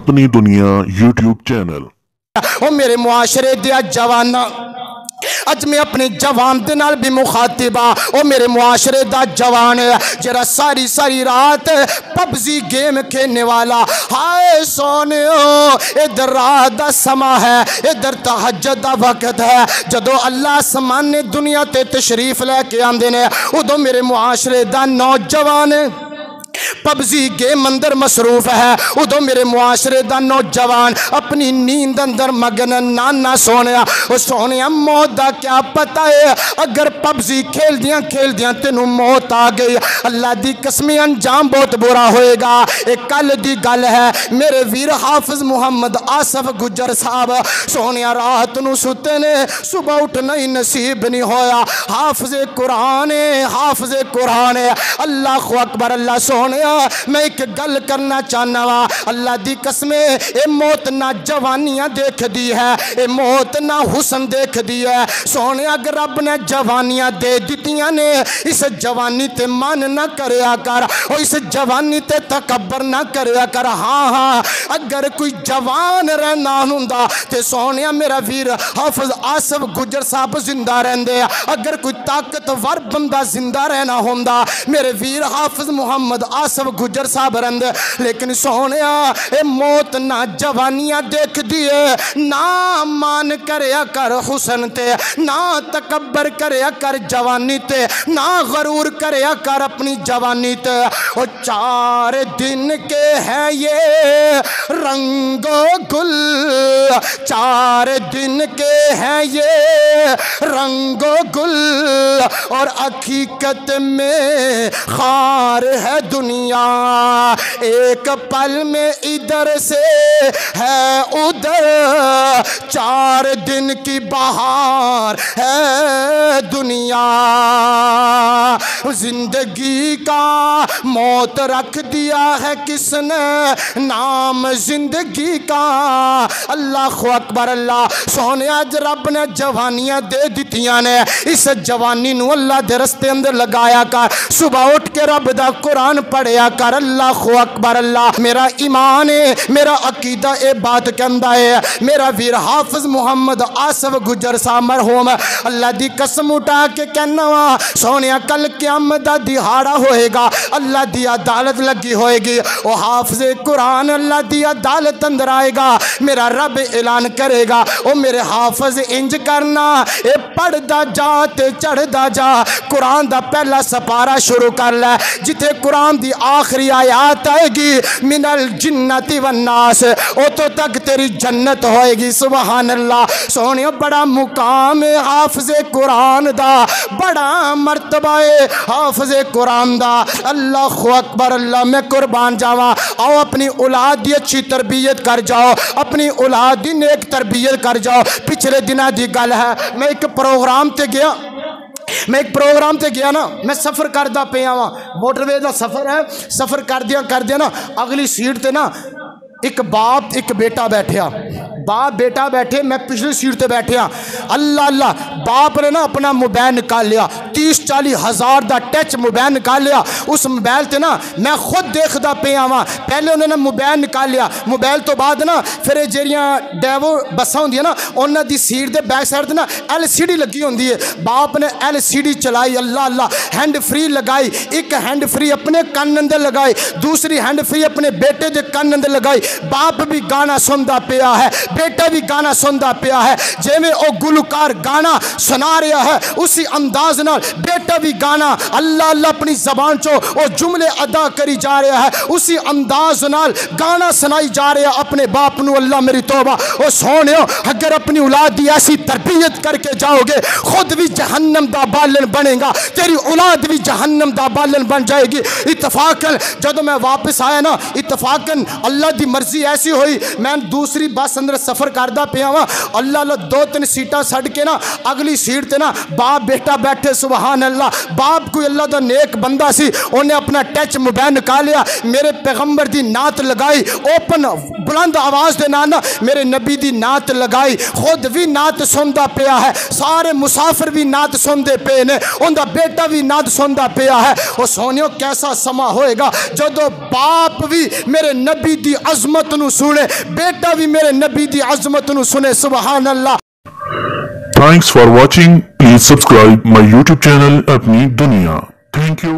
अपनी दुनिया YouTube channel. ओ मेरे मुआशरे दिया जवाना, अज मैं अपने जवान दे नाल भी मुखातिब आ। ओ मेरे मुआशरे दा जवान है जरा सारी सारी रात पबजी गेम खेलने वाला। हाय सोने इधर रात दा समा है, इधर तहज्जुद दा वक्त है। जदों अल्लाह आसमान ने दुनिया ते तशरीफ लैके आंदे ने उदों मेरे मुआशरे दा नौजवान पबजी गेम अंदर मसरूफ है। उदों मेरे मुआशरे दा नौजवान अपनी नींद अंदर मगन। नाना सोनिया ओ सोनिया मौत दा क्या पता है, अगर पबजी खेलदियां खेलदियां तेनू मौत आ गई अल्लाह दी कसम अंजाम बहुत बुरा होएगा। एक कल दी गल है, मेरे वीर हाफिज मुहम्मद आसफ गुजर साहब सोनिया रात नू सुते ने, सुबह उठना ही नसीब नहीं होया। हाफिज कुरान है, हाफिज कुरान है। अल्लाह अकबर। अल्लाह सोनिया मैं एक गल करना चाहना वा, अल्लाह दी कसमे ए मौत ना जवानियां देख दी है, ए मौत ना हुसन देख दी है। सोने अगर रब ने जवानियां दे दितियां ने, इस जवानी ते मन ना करया कर, और इस जवानी ते तकबर ना करया कर। हाँ हाँ अगर कोई जवान रहना हुंदा ते सोनिया मेरा वीर हाफिज आसफ गुजर साहब जिंदा रहंदे। अगर कोई ताकतवर बंदा जिंदा रहना हुंदा मेरे वीर हाफिज मुहम्मद आसफ गुजर साहब रहंदे। लेकिन सोनिया ए मौत ना जवानियां देख दिए, ना मान करया कर हुसन ते, ना तकबर करया कर जवानी ते, ना गरूर करया कर अपनी जवानी ते। ओ 4 दिन के हैं ये रंगो गुल, 4 दिन के हैं ये रंगो गुल, और हकीकत में खार है दुनिया। एक पल में इधर से है उधर, 4 दिन की बहार है दुनिया। जिंदगी का मौत रख दिया है किसने, नाम जिंदगी का। अल्लाह अकबर। अल्लाह सोने अज रब ने जवानियां दे दितियां ने, इस जवानी नू अल्लाह दे रस्ते अंदर लगाया कर। सुबह उठ के रब दा कुरान पढ़िया कर। अल्लाह अकबर। अल्लाह मेरा ईमान है, मेरा अकीदा ए बात कहंदा है। मेरा वीर हाफिज मुहम्मद आसफ गुजर साहब मरहूम अल्लाह दी कसम उठा के कहना वा सोनिया कल क़यामत दा दिहाड़ा होएगा, अल्लाह दी अदालत लगी होएगी। ओ हाफिज कुरान अल्लाह दी अदालत अंदर आएगा, मेरा रब ऐलान करेगा ओ मेरे हाफिज इंज करना, ए पढ़दा जा ते चढ़दा जा, कुरान दा पहला सपारा शुरू कर ले, जिथे कुरान दी आखिरी आयत आएगी मिनल जिन्नति वन्नास, उतो तक तेरी जन्नत होएगी। सुभान अल्लाह। सोनिया बड़ा मुकाम है हाफिज कुरान दा, बड़ा मर्तबा है हाफिज कुरान दा। अल्लाह अकबर। अल्लाह मैं कुर्बान जावा। आओ अपनी औलाद की अच्छी तरबियत कर जाओ, अपनी औलाद की नेक तरबियत कर जाओ। पिछले दिनों की गल है, मैं एक प्रोग्राम ते गया, ना मैं सफ़र करता पिया वा, मोटरवे का सफ़र है। सफ़र करदिया ना अगली सीट ते ना एक बाप एक बेटा बैठा, बाप बेटा बैठे, मैं पिछली सीट ते बैठा। अल्लाह अल्लाह, बाप ने ना अपना मोबाइल निकाल लिया, 30-40 हज़ार का टच मोबाइल निकाल लिया। उस मोबाइल ते ना मैं खुद देखता पिया वा। पहले उन्होंने मोबाइल निकाल लिया, मोबाइल तो बाद ना फिर जेरियां डेवो बसा होंदियां ना उन्होंने दी सीट के बैक साइड ना LCD लगी होंदी है। बाप ने LCD चलाई, अल्लाह अल्लाह, हैंड फ्री लगाई, एक हैंड फ्री अपने कान अंदर लगाई, दूसरी हैंड फ्री अपने बेटे के कान अंदर लगाई। बाप भी गाना सुनता पिया है, बेटा भी गाना सुनता पिया है। जिवें ओ गुलकार गाना सुना रहा है उसी अंदाज नाल बेटा भी गाना अल्लाह अल्लाह अपनी जबान चो ओ जुमले अदा करी जा रहा है, उसी अंदाज नाल गाना सुनाई जा रहा है अपने बाप नू। अल्लाह मेरी तौबा। ओ सोनियो अगर अपनी औलाद की ऐसी तरबियत करके जाओगे खुद भी जहन्नम दा बालन बनेगा, तेरी औलाद भी जहन्नम दा बालन बन जाएगी। इतफाकन जब मैं वापस आया ना, इतफाकन अल्लाह की मर्जी ऐसी हुई, मैं दूसरी बस अंदर सफ़र करता पिया वा। अल्लाह अल्लाह 2-3 सीटा छड़ के ना अगली सीट ते ना बाप बेटा बैठे। सुभान सुभान अल्लाह। बाप कोई अल्लाह दा नेक बंदा सी, उन्हें अपना टच मोबाइल निकाल लिया, मेरे पैगंबर दी नात लगाई, ओपन बुलंद आवाज़ दे नाल मेरे नबी दी नात लगाई, खुद भी नात सुनता पिया है, सारे मुसाफिर भी नात सुनते पे ने, उनका बेटा भी नात सुनता पिया है। वो सोनियो कैसा समा होएगा जदों बाप भी मेरे नबी दी अजमत नू सुने, बेटा भी मेरे नबी दी अजमत नू सुने। सुभान अल्लाह। Thanks for watching. Please subscribe my YouTube channel अपनी दुनिया। Thank you.